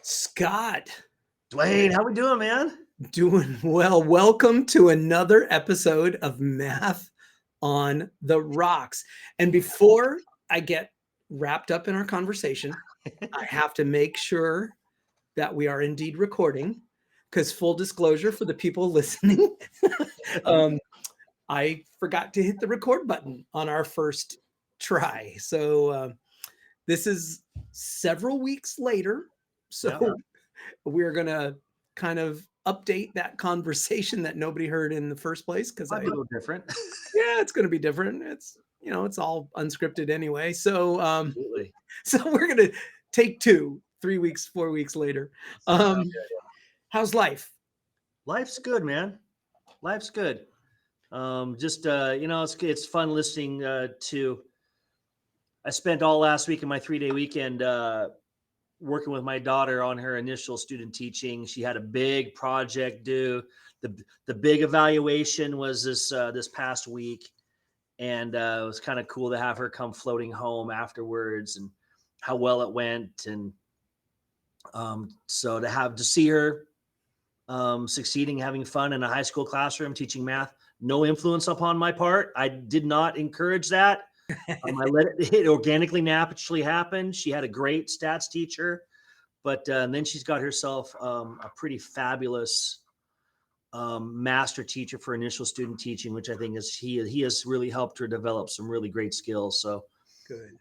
Scott, Duane, how we doing, man? doing well. Welcome to another episode of Math on the Rocks. And before I get wrapped up in our conversation, I have to make sure that we are indeed recording because full disclosure for the people listening, um, I forgot to hit the record button on our first try. So this is several weeks later. So Yeah. we're going to kind of update that conversation that nobody heard in the first place because Might be a little different. yeah, it's going to be different. It's all unscripted anyway. So Absolutely. so we're going to take 3 weeks, 4 weeks later. How's life? Life's good, man. Life's good. It's fun listening to. I spent all last week in my 3-day weekend working with my daughter on her initial student teaching. She had a big project due. The big evaluation was this past week, and it was kind of cool to have her come floating home afterwards and how well it went. And so to see her succeeding, having fun in a high school classroom, teaching math, no influence upon my part. I did not encourage that. I let it organically, naturally happen. She had a great stats teacher, but then she's got herself a pretty fabulous master teacher for initial student teaching, which I think he has really helped her develop some really great skills. So Good.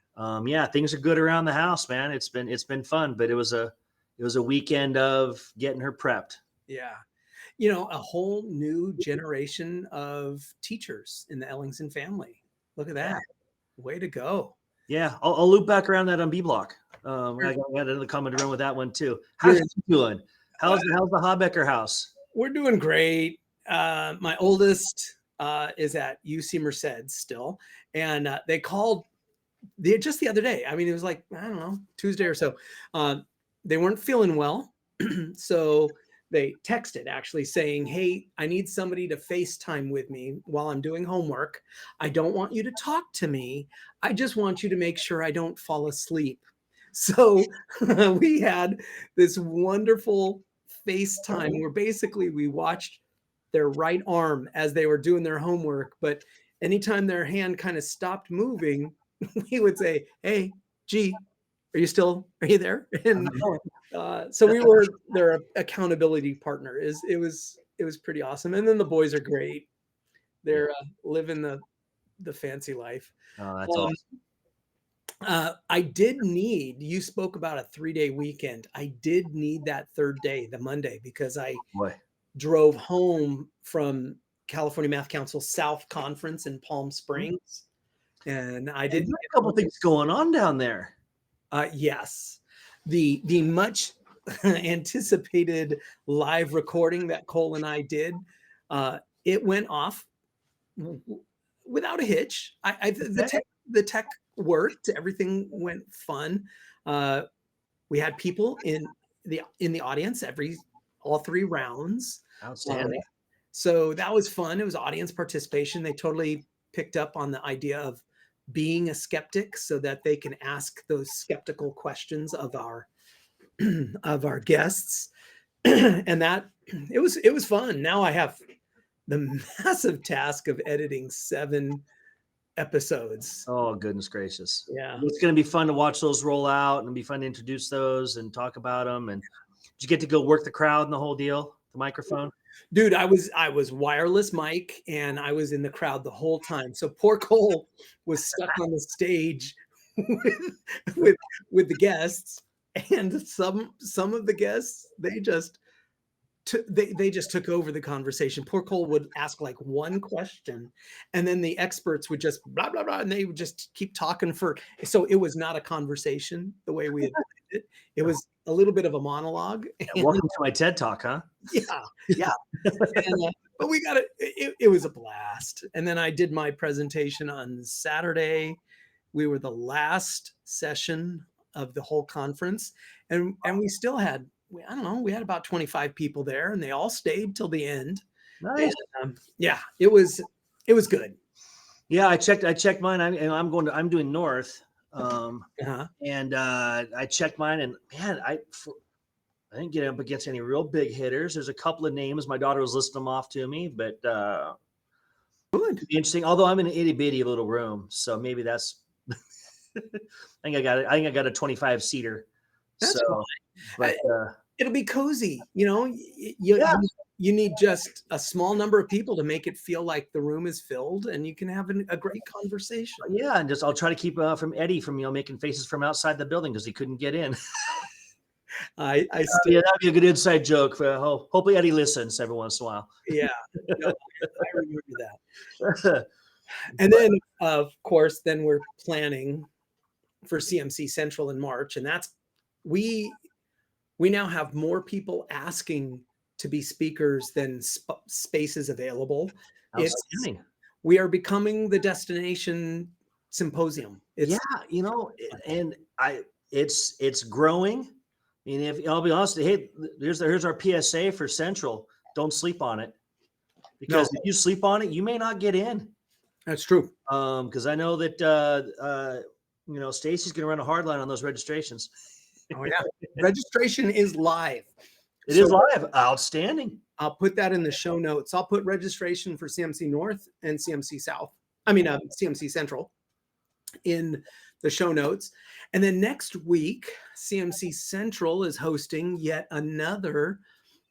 Yeah, things are good around the house, man. It's been fun, but it was a weekend of getting her prepped. Yeah. A whole new generation of teachers in the Ellingson family. Look at that. Yeah. Way to go. Yeah, I'll loop back around that on B block. I got another comment to run with that one too. How you doing? How's the Habecker house? We're doing great. My oldest is at UC Merced still, and they called just the other day. I mean, it was like, I don't know, Tuesday or so. They weren't feeling well, so they texted actually saying, "Hey, I need somebody to FaceTime with me while I'm doing homework. I don't want you to talk to me. I just want you to make sure I don't fall asleep." So we had this wonderful FaceTime where basically we watched their right arm as they were doing their homework, but anytime their hand kind of stopped moving, we would say, "Hey, G, are you there?" And so we were their accountability partner. It was pretty awesome. And then the boys are great. They're living the fancy life. Oh, that's awesome. I did need, you spoke about a 3-day weekend. I did need that third day, the Monday, because I drove home from California Math Council South Conference in Palm Springs. And I did a couple things going on down there. Yes. The much anticipated live recording that Cole and I did, it went off without a hitch. The tech worked. Everything went fun. We had people in the audience all 3 rounds. Outstanding. So that was fun. It was audience participation. They totally picked up on the idea of being a skeptic so that they can ask those skeptical questions of our guests. And that it was fun. Now I have the massive task of editing 7 episodes. Oh, goodness gracious. Yeah. It's going to be fun to watch those roll out, and it'll be fun to introduce those and talk about them. And did you get to go work the crowd and the whole deal, the microphone? Dude, I was wireless mic, and I was in the crowd the whole time. So poor Cole was stuck on the stage with the guests, and some of the guests, they just took over the conversation. Poor Cole would ask like one question, and then the experts would just blah blah blah, and they would just keep talking so it was not a conversation the way we had it. It was a little bit of a monologue. Welcome to my TED Talk, huh? Yeah. But we got it was a blast. And then I did my presentation on Saturday. We were the last session of the whole conference, and we still had, I don't know, we had about 25 people there, and they all stayed till the end. Nice. And, yeah, it was good. Yeah, I checked mine. I'm doing north. And I checked mine, and man, I didn't get up against any real big hitters. There's a couple of names. My daughter was listing them off to me, but Good. interesting. Although I'm in an itty bitty little room, so maybe that's. I think I got it. I think I got a 25 seater. That's So, fine. but It'll be cozy. You yeah, you need just a small number of people to make it feel like the room is filled, and you can have a great conversation. yeah, and just I'll try to keep from Eddie from making faces from outside the building because he couldn't get in. I still, Yeah, that'd be a good inside joke. Hopefully Eddie listens every once in a while. yeah, no, I remember that. And then, of course, then we're planning for CMC Central in March, and that's we now have more people asking to be speakers than spaces available. It's Outstanding. we are becoming the destination symposium. It's And it's growing. And if I'll be honest, hey, here's our PSA for Central. Don't sleep on it. Because if you sleep on it, you may not get in. That's true. Because I know that Stacy's gonna run a hard line on those registrations. Oh yeah. Registration is live. It is live. Outstanding. I'll put that in the show notes. I'll put registration for CMC North and CMC South. CMC Central in the show notes. And then next week, CMC Central is hosting yet another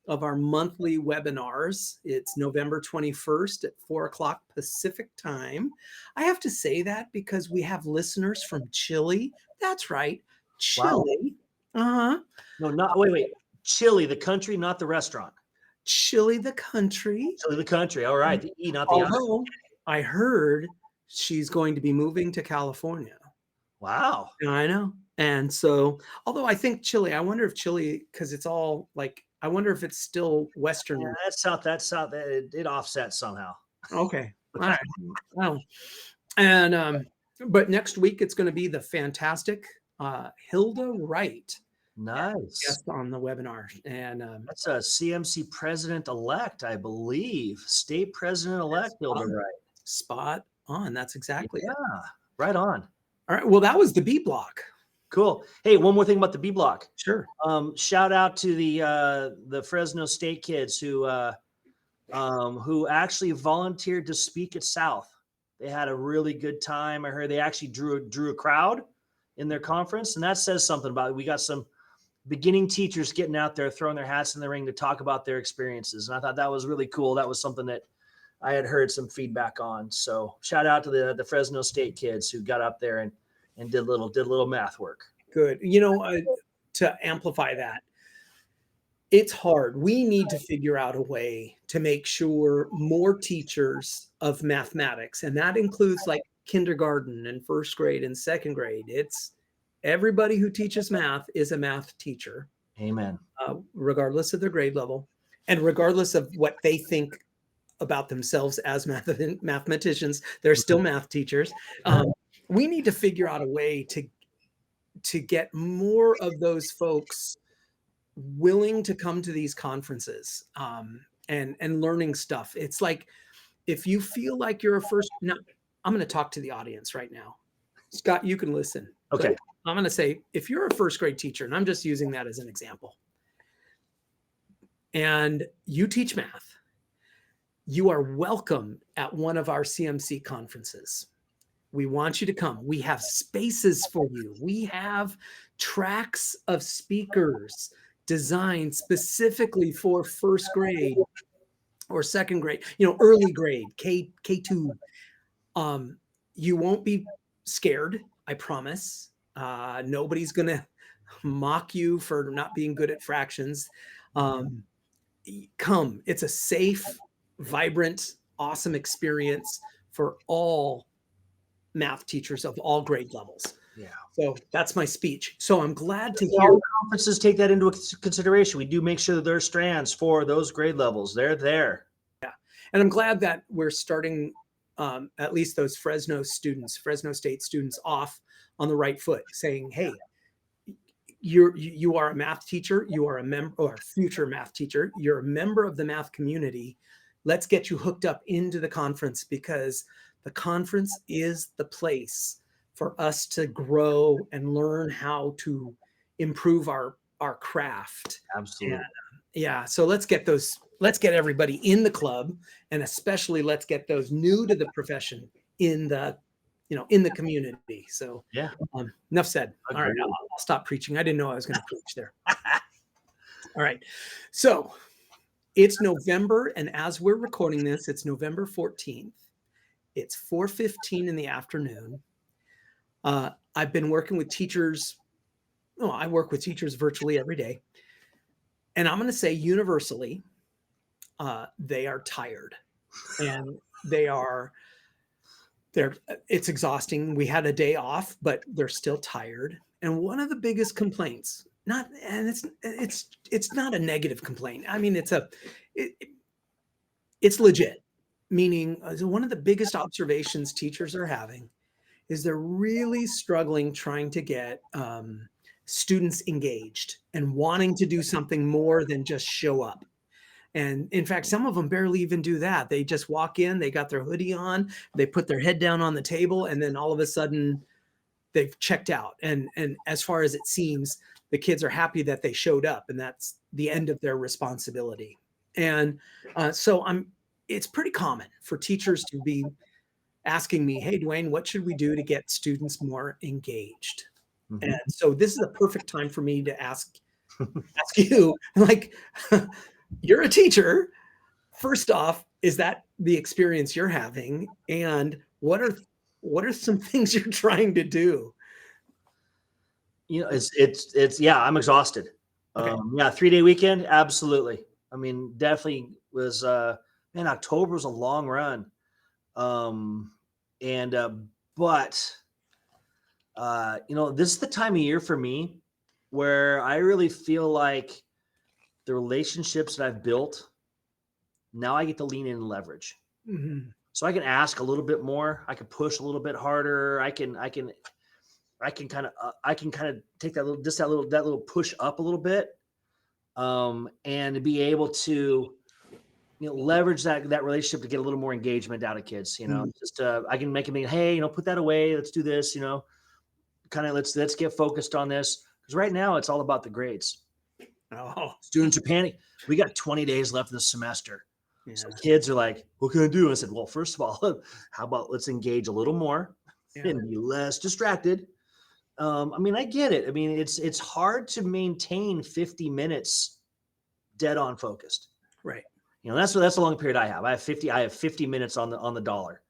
of our monthly webinars. It's November 21st at 4:00 Pacific time. I have to say that because we have listeners from Chile. That's right. Chile. Wow. No, wait. Chile, the country, not the restaurant. Chile, the country. Chile, the country. All right. The E, not the I. I heard she's going to be moving to California. Wow. I know. And so, although I think Chile, I wonder if Chile, because it's all like, I wonder if it's still Western. Yeah, that's south. It offsets somehow. Okay. All right. Well, and but next week it's going to be the fantastic Hilda Wright. Nice. Guest on the webinar. And that's a CMC president-elect, I believe. State president-elect Hilda Wright. Spot on. That's exactly it. Right on. All right. Well, that was the B block. Cool. Hey, one more thing about the B block. Sure. Shout out to the Fresno State kids who actually volunteered to speak at South. They had a really good time. I heard they actually drew a crowd in their conference, and that says something about it. We got some beginning teachers getting out there, throwing their hats in the ring to talk about their experiences, and I thought that was really cool. That was something that I had heard some feedback on. So shout out to the Fresno State kids who got up there and did a little math work. Good. To amplify that, it's hard. We need to figure out a way to make sure more teachers of mathematics, and that includes like kindergarten and first grade and second grade. It's everybody who teaches math is a math teacher. Amen. Regardless of their grade level and regardless of what they think about themselves as mathematicians, they're still math teachers. We need to figure out a way to get more of those folks willing to come to these conferences and learning stuff. It's like, if you feel like you're I'm going to talk to the audience right now. Scott, you can listen. Okay. I'm going to say, if you're a first grade teacher, and I'm just using that as an example, and you teach math, you are welcome at one of our CMC conferences. We want you to come. We have spaces for you. We have tracks of speakers designed specifically for first grade or second grade, early grade, K2. You won't be scared, I promise. Nobody's going to mock you for not being good at fractions. Come. It's a safe, vibrant, awesome experience for all math teachers of all grade levels. Yeah. So that's my speech. So I'm glad to hear all conferences take that into consideration. We do make sure that there are strands for those grade levels. They're there. Yeah. And I'm glad that we're starting at least those Fresno State students off on the right foot, saying, hey, you are a math teacher, you are a member or a future math teacher, you're a member of the math community. Let's get you hooked up into the conference, because the conference is the place for us to grow and learn how to improve our our craft. Absolutely. And, yeah. So let's get everybody in the club, and especially let's get those new to the profession in the, in the community. So Yeah. enough said. All right. Agreed. I'll stop preaching. I didn't know I was going to preach there. All right. So it's November, and as we're recording this, it's November 14th. It's 4:15 in the afternoon. I've been working with teachers. Oh, I work with teachers virtually every day. And I'm going to say universally, they are tired, and it's exhausting. We had a day off, but they're still tired. And one of the biggest complaints, it's not a negative complaint. I mean, it's legit, meaning one of the biggest observations teachers are having is they're really struggling trying to get students engaged and wanting to do something more than just show up. And in fact, some of them barely even do that. They just walk in, they got their hoodie on, they put their head down on the table, and then all of a sudden they've checked out. And as far as it seems, the kids are happy that they showed up, and that's the end of their responsibility. And so it's pretty common for teachers to be asking me, "Hey, Duane, what should we do to get students more engaged?" Mhm. And so this is a perfect time for me to ask you, like, you're a teacher. First off, is that the experience you're having? And what are some things you're trying to do? It's yeah, I'm exhausted. Okay. Yeah, 3-day weekend, absolutely. I mean, definitely was man, October was a long run. And but this is the time of year for me where I really feel like the relationships that I've built, now I get to lean in and leverage. Mm-hmm. So I can ask a little bit more. I can push a little bit harder. I can kind of take that little push up a little bit, and be able to leverage that relationship to get a little more engagement out of kids. Mm-hmm. Just I can make them think, hey, put that away. Let's do this. Kind of let's get focused on this, because right now it's all about the grades. Oh, Students are panicking. We got 20 days left in the semester. yeah. So kids are like, what can I do? I said, well, first of all, how about let's engage a little more and be less distracted. I mean, I get it. I mean, it's hard to maintain 50 minutes dead on focused. Right. That's a long period I have. I have 50 minutes on the dollar.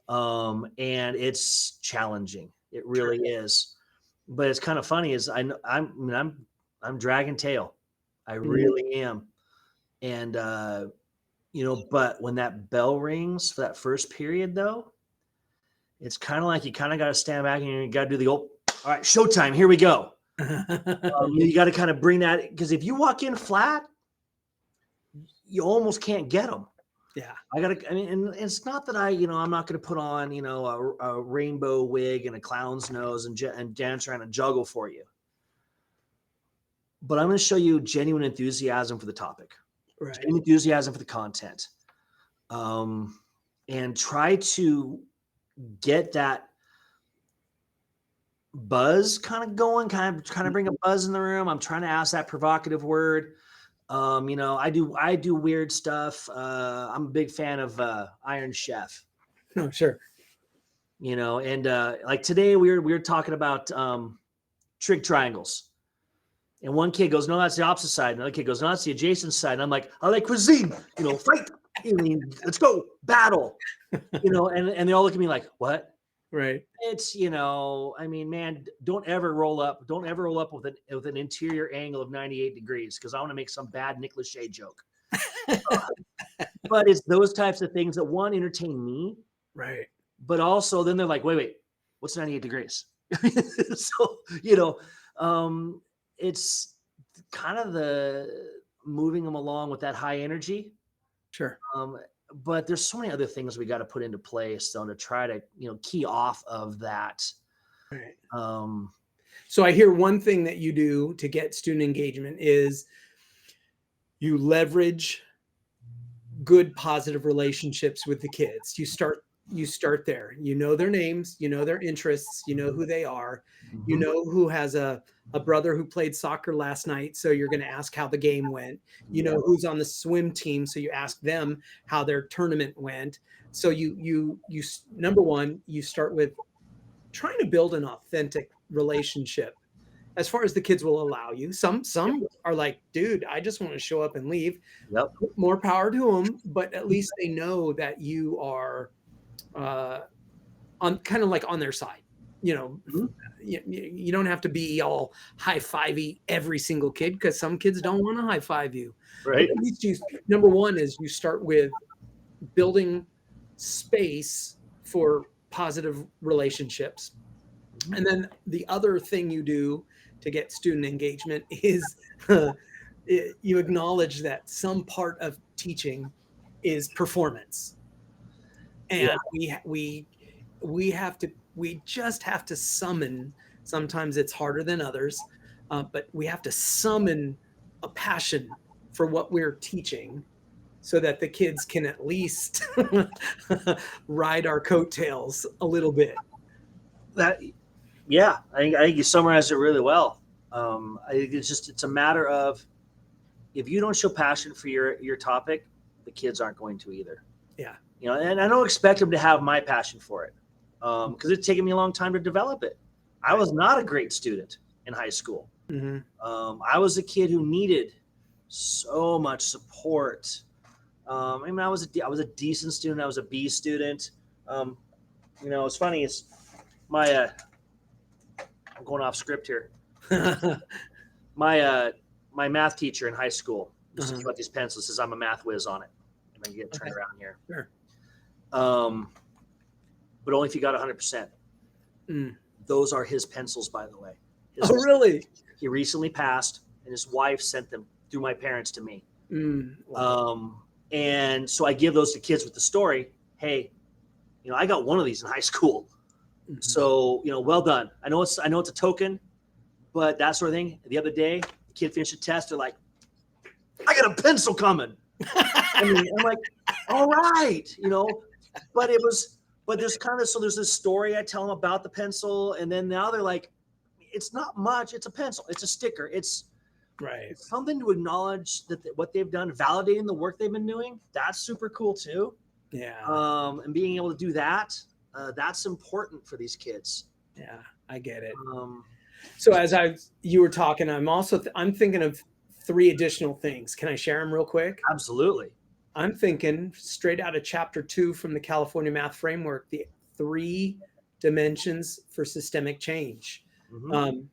And it's challenging. It really is. But it's kind of funny is I'm dragging tail. I really am. And but when that bell rings for that first period, though, it's kind of like you kind of got to stand back and you got to do the old, all right, showtime, here we go. You got to kind of bring that, because if you walk in flat, you almost can't get them. Yeah. And it's not that I'm not going to put on, a rainbow wig and a clown's nose and dance around and juggle for you. But I'm going to show you genuine enthusiasm for the topic, Right. genuine enthusiasm for the content, and try to get that buzz kind of going, kind of bring a buzz in the room. I'm trying to ask that provocative word. I do weird stuff. I'm a big fan of Iron Chef. Oh, sure. And like today we were talking about trig triangles. And one kid goes, no, that's the opposite side. Another kid goes, no, that's the adjacent side. And I'm like, I like cuisine, fight. Let's go battle, and they all look at me like, what? Right. It's, man, don't ever roll up with an interior angle of 98 degrees, because I want to make some bad Nick Lachey joke. But it's those types of things that, one, entertain me. Right. But also then they're like, wait, what's 98 degrees? So, it's kind of the moving them along with that high energy. Sure. But there's so many other things we got to put into place to try to, key off of that. Right. So I hear one thing that you do to get student engagement is you leverage good, positive relationships with the kids. You start you start there. You know their names, you know their interests, you know who they are, you Mhm. know who has a brother who played soccer last night, so you're going to ask how the game went. You Yeah. know who's on the swim team, so you ask them how their tournament went. So number one, you start with trying to build an authentic relationship as far as the kids will allow you. Some are like, dude, I just want to show up and leave. Yep. More power to them, but at least they know that you are uh, on kind of like on their side. You know, Mhm. you don't have to be all high fivey every single kid because some kids don't want to high five you. But Right. at least number one is you start with building space for positive relationships. Mhm. And then the other thing you do to get student engagement is you acknowledge that some part of teaching is performance, Yeah. and we just have to summon. Sometimes it's harder than others, but we have to summon a passion for what we're teaching so that the kids can at least ride our coattails a little bit. That. Yeah. I think you summarized it really well. I think it's a matter of, if you don't show passion for your topic, the kids aren't going to either. Yeah. And I don't expect them to have my passion for it, because it's taken me a long time to develop it. I Right. was not a great student in high school. Mm-hmm. I was a kid who needed so much support. I was a decent student. I was a B student. Um, it's funny. It's my I'm going off script here. My my math teacher in high school used to Uh-huh. give out these pencils. Says I'm a math whiz on it. And then you get turned Okay. around here. Sure. Um, but only if you got 100%. Mm. Those are his pencils, by the way. Oh, really? He recently passed, and his wife sent them through my parents to me. Wow. And so I give those to kids with the story. Hey, I got one of these in high school. Mhm. So, well done. I know it's a token, but that sort of thing. The other day, the kid finished a test. They're like, I got a pencil coming. I'm like, all right, but there's this story I tell them about the pencil. And then now they're like, it's not much. It's a pencil. It's a sticker. It's Right. something to acknowledge that what they've done, validating the work they've been doing. That's super cool too. Yeah. And being able to do that, that's important for these kids. Yeah. I get it. Um, So you were talking, I'm thinking of three additional things. Can I share them real quick? absolutely. I'm thinking straight out of chapter 2 from the California Math Framework, the three dimensions for systemic change. Mm-hmm.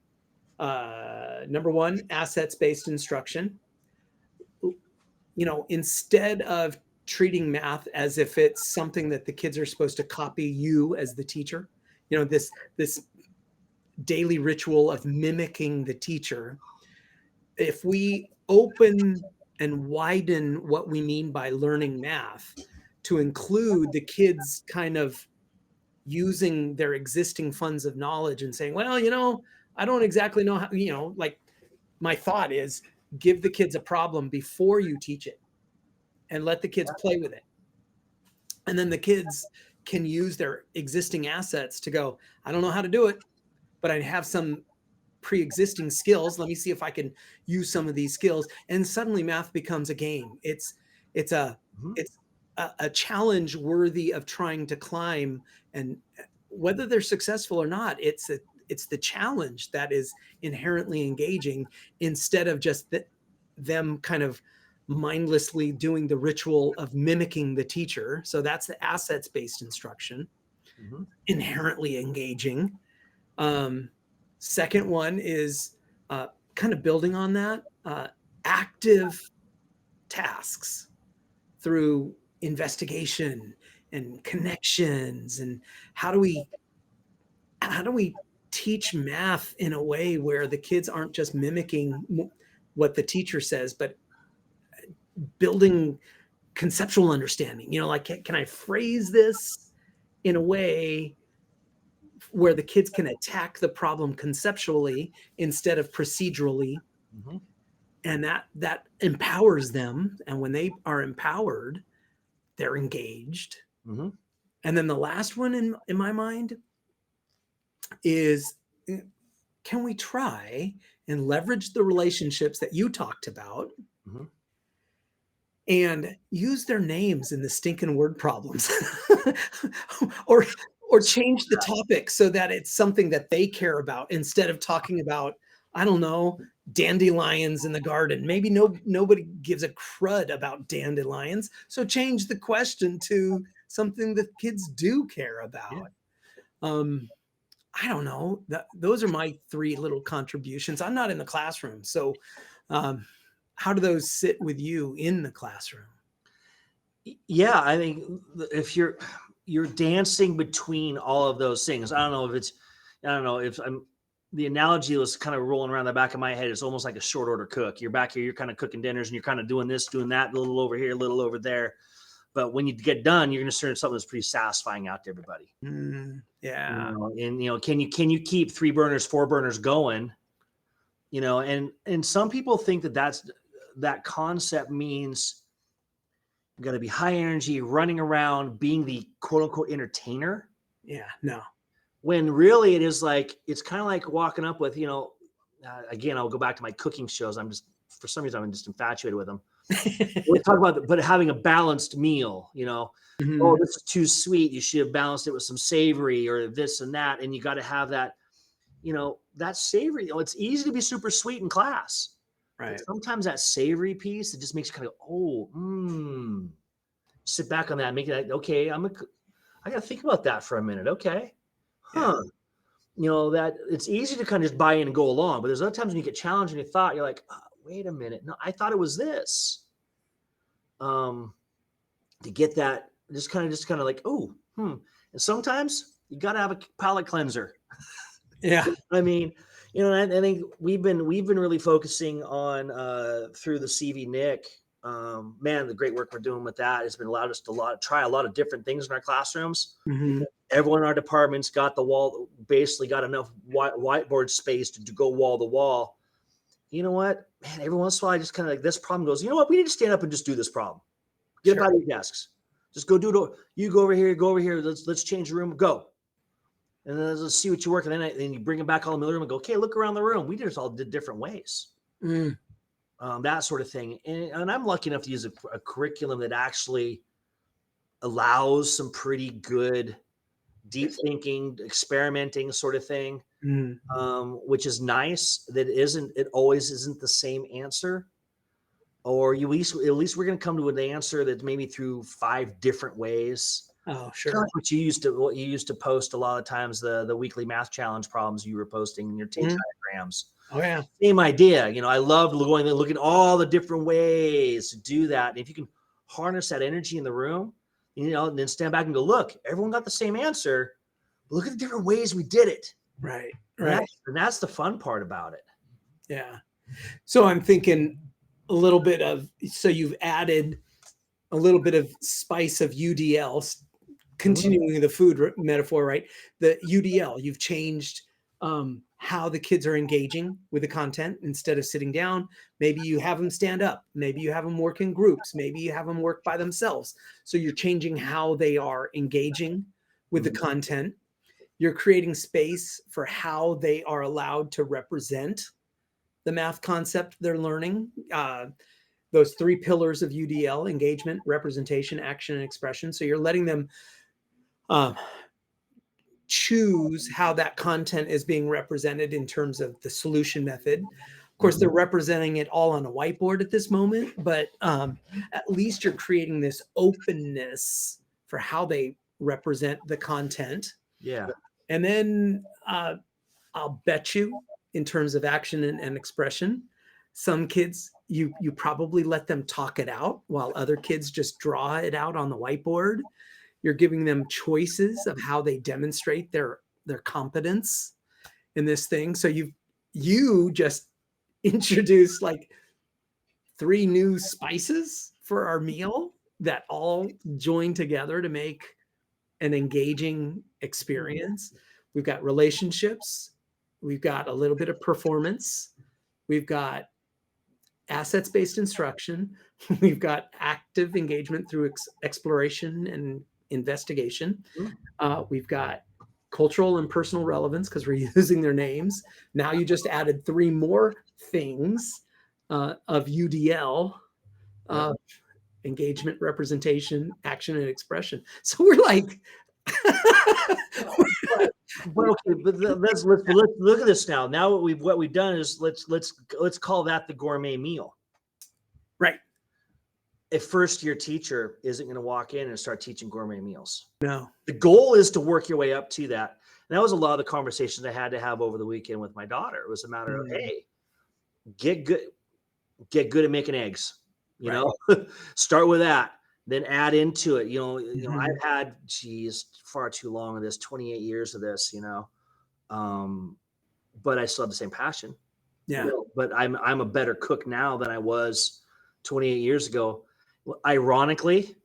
Number one, assets-based instruction. Instead of treating math as if it's something that the kids are supposed to copy you as the teacher, this daily ritual of mimicking the teacher. If we open and widen what we mean by learning math to include the kids kind of using their existing funds of knowledge and saying, well, I don't exactly know how, like my thought is give the kids a problem before you teach it and let the kids play with it. And then the kids can use their existing assets to go, I don't know how to do it, but I have some pre-existing skills. Let me see if I can use some of these skills. And suddenly math becomes a game. It's a Mm-hmm. it's a challenge worthy of trying to climb. And whether they're successful or not, it's the challenge that is inherently engaging instead of just them kind of mindlessly doing the ritual of mimicking the teacher. So that's the assets-based instruction, Mm-hmm. inherently engaging. Second one is kind of building on that, active tasks through investigation and connections. And how do we teach math in a way where the kids aren't just mimicking what the teacher says, but building conceptual understanding? Like, can I phrase this in a way where the kids can attack the problem conceptually instead of procedurally, Mm-hmm. and that empowers them, and when they are empowered, they're engaged. Mm-hmm. And then the last one in my mind is, can we try and leverage the relationships that you talked about Mhm. and use their names in the stinking word problems? or change the topic so that it's something that they care about instead of talking about, I don't know, dandelions in the garden. Maybe nobody gives a crud about dandelions. So change the question to something that kids do care Yeah. about. Um, I don't know. Those are my three little contributions. I'm not in the classroom. So um, how do those sit with you in the classroom? Yeah, I think if you're dancing between all of those things. I don't know if I'm the analogy was kind of rolling around the back of my head. It's almost like a short order cook. You're back here, you're kind of cooking dinners and you're kind of doing this, doing that, a little over here, a little over there. But when you get done, you're going to serve something that's pretty satisfying out to everybody. Yeah. And can you keep 3 burners, 4 burners going? And some people think that concept means you got to be high energy, running around, being the quote unquote entertainer. Yeah. No. When really it is like, it's kind of like walking up with, again, I'll go back to my cooking shows. For some reason, I'm just infatuated with them. We talk about, but having a balanced meal, oh, Mhm. this is too sweet. You should have balanced it with some savory or this and that. And you got to have that, that savory. It's easy to be super sweet in class, but Right. sometimes that savory piece, it just makes you kind of, sit back on that and make it, okay, I got to think about that for a minute. Okay. Yeah. Huh. That it's easy to kind of just buy in and go along, but there's other times when you get challenged in your thought, you're like, oh, wait a minute. No, I thought it was this. To get that just kind of like, and sometimes you got to have a palate cleanser. Yeah. I mean, I think we've been really focusing on through the CV Nick. Man, the great work we're doing with that has been allowed us to try a lot of different things in our classrooms. Mhm. Everyone in our department's got basically got enough whiteboard space to go wall to wall. You know what, man? Every once in a while, I just kind of like this problem goes. You know what? We need to stand up and just do this problem. Get up Sure. out of your desks. Just go do it. You go over here. Go over here. Let's change the room. Go. And then let's see what you work. And then you bring it back all in the room and go, okay, look around the room. We just all did different ways. Mm. That sort of thing. And I'm lucky enough to use a curriculum that actually allows some pretty good deep thinking, experimenting sort of thing, Mm. which is nice. It always isn't the same answer. Or at least we're going to come to an answer that's maybe through 5 different ways. Oh, Kind of sure. like what you used to post a lot of times, the weekly math challenge problems you were posting in your tape Mhm. diagrams. Oh, yeah. Same idea. I love going and looking at all the different ways to do that. And if you can harness that energy in the room, and then stand back and go, look, everyone got the same answer. But look at the different ways we did it. Right. And Right. that's the fun part about it. Yeah. So I'm thinking a little bit of, so you've added a little bit of spice of UDL, Mhm. continuing the food metaphor, right? The UDL, you've changed how the kids are engaging with the content instead of sitting down. Maybe you have them stand up. Maybe you have them work in groups. Maybe you have them work by themselves. So you're changing how they are engaging with the Mhm. content. You're creating space for how they are allowed to represent the math concept they're learning. Those 3 pillars of UDL: engagement, representation, action, and expression. So you're letting them uh, choose how that content is being represented in terms of the solution method. Of course, Mhm. they're representing it all on a whiteboard at this moment, but at least you're creating this openness for how they represent the content. Yeah. And then I'll bet you, in terms of action and expression, some kids you probably let them talk it out while other kids just draw it out on the whiteboard. You're giving them choices of how they demonstrate their competence in this thing. So you just introduced like 3 new spices for our meal that all join together to make an engaging experience. We've got relationships, we've got a little bit of performance, we've got assets based instruction, we've got active engagement through exploration and investigation. Mhm. We've got cultural and personal relevance because we're using their names. Now you just added 3 more things of UDL, Yep. engagement, representation, action, and expression. So we're like, But okay, but let's look at this now. Now what we've done is let's call that the gourmet meal. right. A first year teacher isn't going to walk in and start teaching gourmet meals. No. The goal is to work your way up to that. And that was a lot of the conversations I had to have over the weekend with my daughter. It was a matter of, hey, get good at making eggs. You Right. know, start with that, then add into it. I've Mhm. had, far too long of this, 28 years of this, but I still have the same passion. Yeah. But I'm a better cook now than I was 28 years ago. Ironically,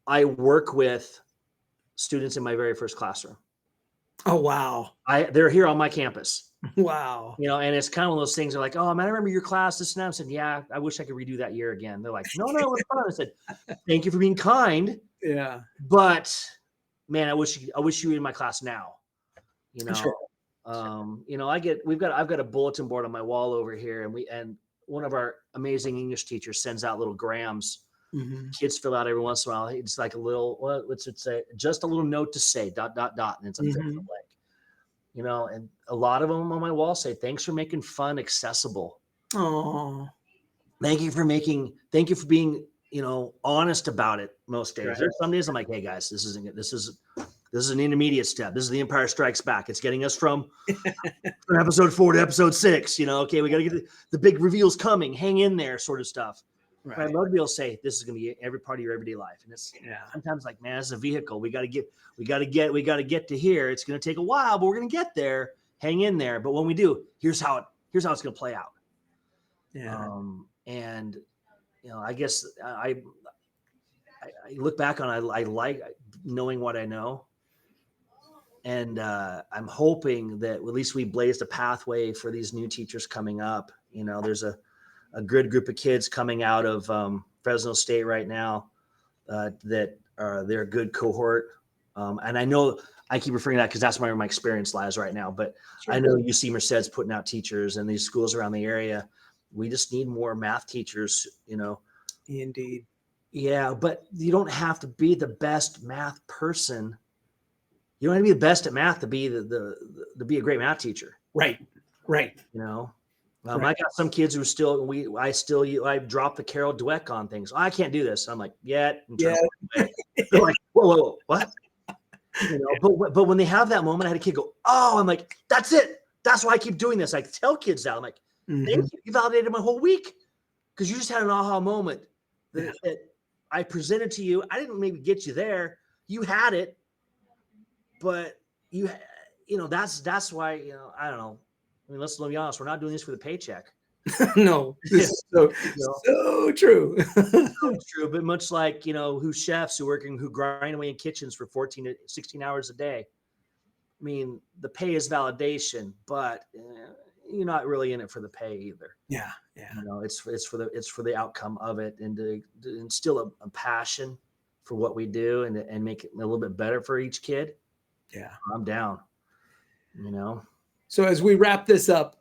I work with students in my very first classroom. Oh, wow. They're here on my campus. Wow. And it's kind of one of those things. They're like, "Oh man, I remember your class this and that." I said, "Yeah, I wish I could redo that year again." They're like, "No, it was fun." I said, "Thank you for being kind, Yeah. but man, I wish you were in my class now." You Sure. know, I've got a bulletin board on my wall over here, and one of our amazing English teachers sends out little grams. Mhm. Kids fill out every once in a while. It's like a little, what's it say? Just a little note to say, ... and it's a fill in the Mhm. blank. And a lot of them on my wall say, "Thanks for making fun accessible. Oh, Thank you for being, honest about it." Most days. right. There's some days I'm like, "Hey guys, this is an intermediate step. This is the Empire Strikes Back. It's getting us from episode 4 to episode 6. Okay, we got to get the big reveals coming. Hang in there," sort of stuff. But I'd Right. love to be able to say this is going to be every part of your everyday life, and it's Yeah. sometimes like, man, it's a vehicle. We got to get to here. It's going to take a while, but we're going to get there. Hang in there. But when we do, here's how it's going to play out. Yeah. And I guess I look back on, I like knowing what I know. And I'm hoping that at least we blazed a pathway for these new teachers coming up. There's a good group of kids coming out of Fresno State right now that they're a good cohort. And I know I keep referring to that because that's where my experience lies right now. But Sure. I know UC Merced's putting out teachers and these schools around the area. We just need more math teachers, Indeed. Yeah, but you don't have to be the best math person. You don't have to be the best at math to be to be a great math teacher. Right. Right. Right. Right. I got some kids who I drop the Carol Dweck on things. I can't do this. I'm like, yeah. Yeah. They're like, whoa, what? But when they have that moment, I had a kid go, oh, I'm like, that's it. That's why I keep doing this. I tell kids that. I'm like, Mhm. thank you. You validated my whole week because you just had an aha moment that I presented to you. I didn't maybe get you there. You had it, but that's why, I don't know. I mean, let's be honest. We're not doing this for the paycheck. No, this is so true. It's true, but much like, who chefs who grind away in kitchens for 14 to 16 hours a day. I mean, the pay is validation, but you're not really in it for the pay either. Yeah. It's for the outcome of it, and to instill a passion for what we do and make it a little bit better for each kid. Yeah. I'm down. So as we wrap this up,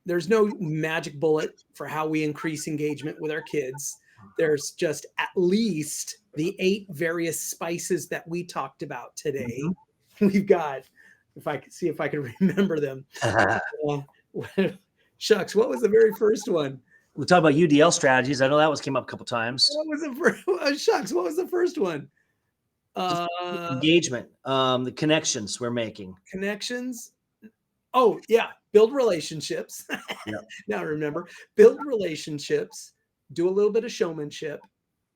there's no magic bullet for how we increase engagement with our kids. There's just at least the 8 various spices that we talked about today. Mm-hmm. We've got, if I can remember them. Shucks, what was the very first one? We talked about UDL strategies. I know that came up a couple times. What was the first? Shucks, what was the first one? Engagement, the connections we're making. Connections. Oh yeah, build relationships. Yep. Now remember, build relationships. Do a little bit of showmanship.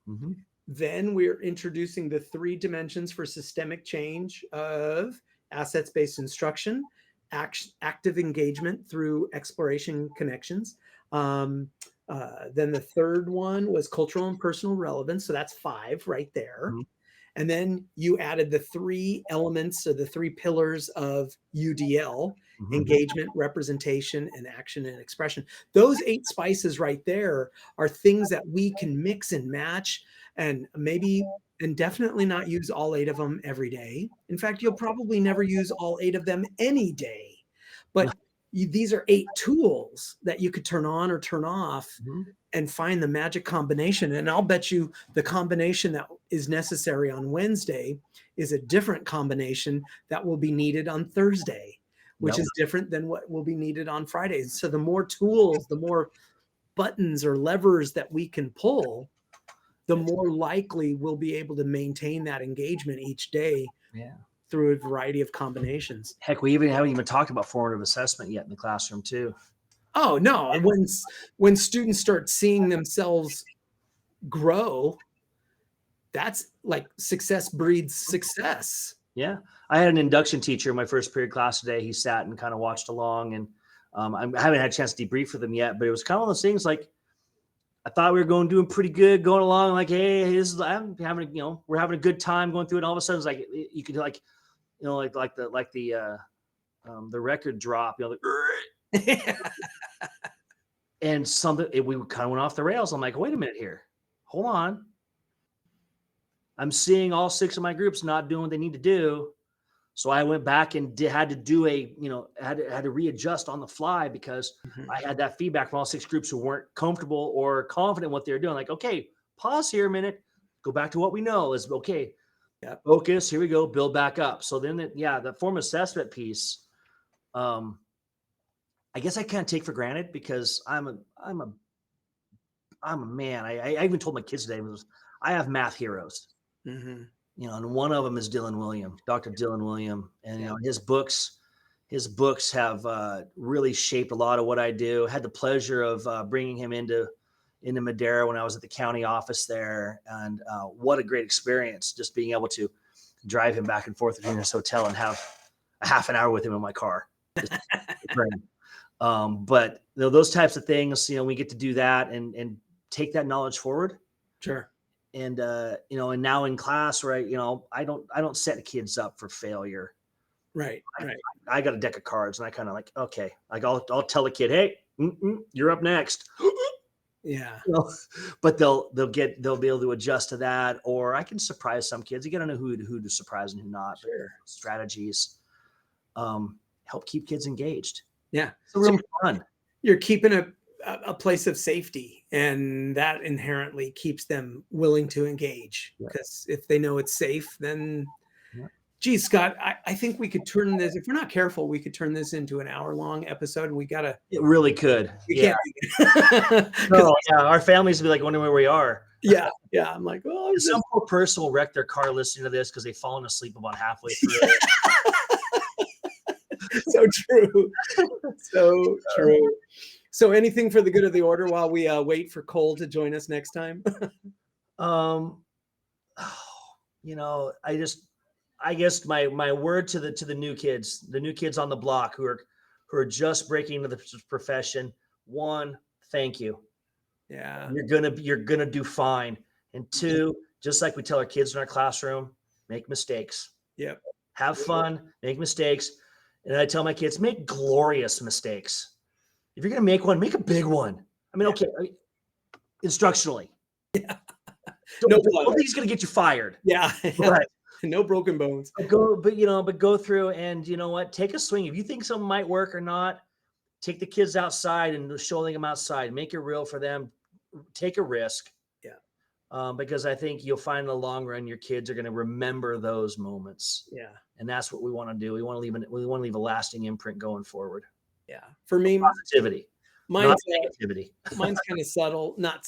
Mm-hmm. Then we're introducing the 3 dimensions for systemic change of assets-based instruction, active engagement through exploration connections. Then the third one was cultural and personal relevance. So that's 5 right there. Mm-hmm. And then you added the 3 elements or the 3 pillars of UDL, mm-hmm. engagement, representation, and action and expression. Those 8 spices right there are things that we can mix and match and maybe and definitely not use all 8 of them every day. In fact, you'll probably never use all 8 of them any day. But these are 8 tools that you could turn on or turn off Mhm. and find the magic combination. And I'll bet you the combination that is necessary on Wednesday is a different combination that will be needed on Thursday, which Yep. is different than what will be needed on Friday. So the more tools, the more buttons or levers that we can pull, the more likely we'll be able to maintain that engagement each day Yeah. through a variety of combinations. Heck, we even haven't even talked about formative assessment yet in the classroom too. Oh no, and when students start seeing themselves grow, that's like success breeds success. Yeah. I had an induction teacher in my first period class today. He sat and kind of watched along, and I haven't had a chance to debrief with him yet, but it was kind of one of those things like, I thought we were doing pretty good, going along. Like, hey, I'm having, we're having a good time going through it. And all of a sudden, it's like you could like the record drop, and we kind of went off the rails. I'm like, wait a minute here, hold on. I'm seeing all 6 of my groups not doing what they need to do. So I went back and had to do had to readjust on the fly because I had that feedback from all 6 groups who weren't comfortable or confident in what they were doing. Like, okay, pause here a minute, go back to what we know is okay. Yep. Focus, here we go, build back up. So then the form assessment piece, I guess I can't take for granted because I'm a man. I even told my kids today, I have math heroes. Mm-hmm. And one of them is Dr. Dylan William, and his books have really shaped a lot of what I do. Had the pleasure of bringing him into Madera when I was at the county office there, and what a great experience just being able to drive him back and forth between his hotel and have a half an hour with him in my car. But those types of things, we get to do that and take that knowledge forward. Sure. And and now in class, right, I don't set kids up for failure. Right. I got a deck of cards, and I kind of like, okay, like I'll tell the kid, hey, you're up next. Yeah. But they'll be able to adjust to that, or I can surprise some kids. You got to know who to surprise and who not. Sure. But strategies help keep kids engaged. Yeah. It's real fun. You're keeping a place of safety, and that inherently keeps them willing to engage, because if they know it's safe, then geez, Scott, I think we could turn this, if we're not careful, we could turn this into an hour-long episode, and it really could. Can't our families would be like wondering where we are. Yeah. I'm like, oh, some poor person will wreck their car listening to this because they've fallen asleep about halfway through. So true. So true. So anything for the good of the order while we wait for Cole to join us next time? I guess my word to the new kids on the block who are just breaking into the profession. 1, thank you. Yeah. You're gonna do fine. And 2, just like we tell our kids in our classroom, make mistakes. Yep. Have fun, make mistakes. And I tell my kids, make glorious mistakes. If you're going to make one, make a big one. I mean, okay, instructionally. Yeah. Don't think he's going to get you fired. Yeah. Right. No broken bones. But go through and you know what? Take a swing. If you think something might work or not, take the kids outside and show them outside. Make it real for them. Take a risk. Yeah. Because I think you'll find in the long run your kids are going to remember those moments. Yeah. And that's what we want to do. We want to leave a lasting imprint going forward. Yeah. For me, positivity. Mine's negativity. Mine's kind of subtle, not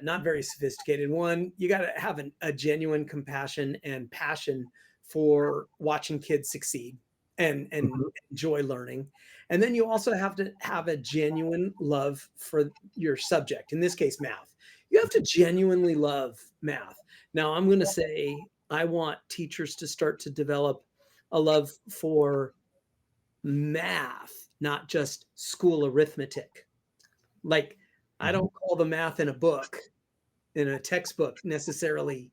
not very sophisticated. 1, you got to have a genuine compassion and passion for watching kids succeed and enjoy learning. And then you also have to have a genuine love for your subject. In this case, math. You have to genuinely love math. Now, I'm going to say I want teachers to start to develop a love for math, not just school arithmetic. Like, I don't call the math in a book, in a textbook, necessarily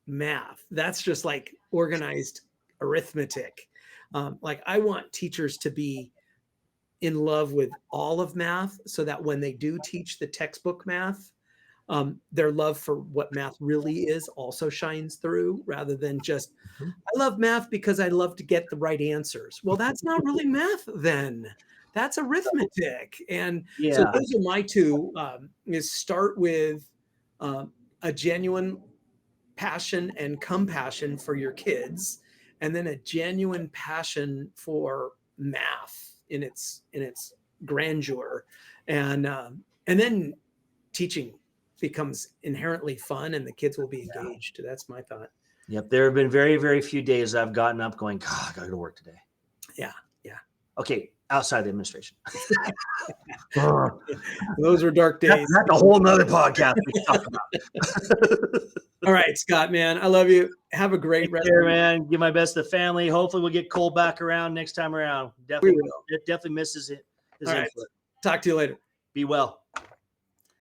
math. That's just like organized arithmetic. Like, I want teachers to be in love with all of math so that when they do teach the textbook math, their love for what math really is also shines through, rather than just, Mhm. I love math because I love to get the right answers. Well, that's not really math then. That's arithmetic. And so Yeah. those are my two, is start with a genuine passion and compassion for your kids, and then a genuine passion for math in its grandeur, and then teaching becomes inherently fun, and the kids will be engaged. That's my thought. Yep. There have been very, very few days I've gotten up going, God, I gotta go to work today. Yeah, yeah. Okay, outside the administration. Those were dark days. That's a whole nother podcast we can talk about. All right, Scott, man, I love you. Have a great Take rest care, of the week. man. Give my best to the family. Hopefully we'll get Cole back around next time around. We Definitely, will. it definitely misses his All right. input. Talk to you later. Be well.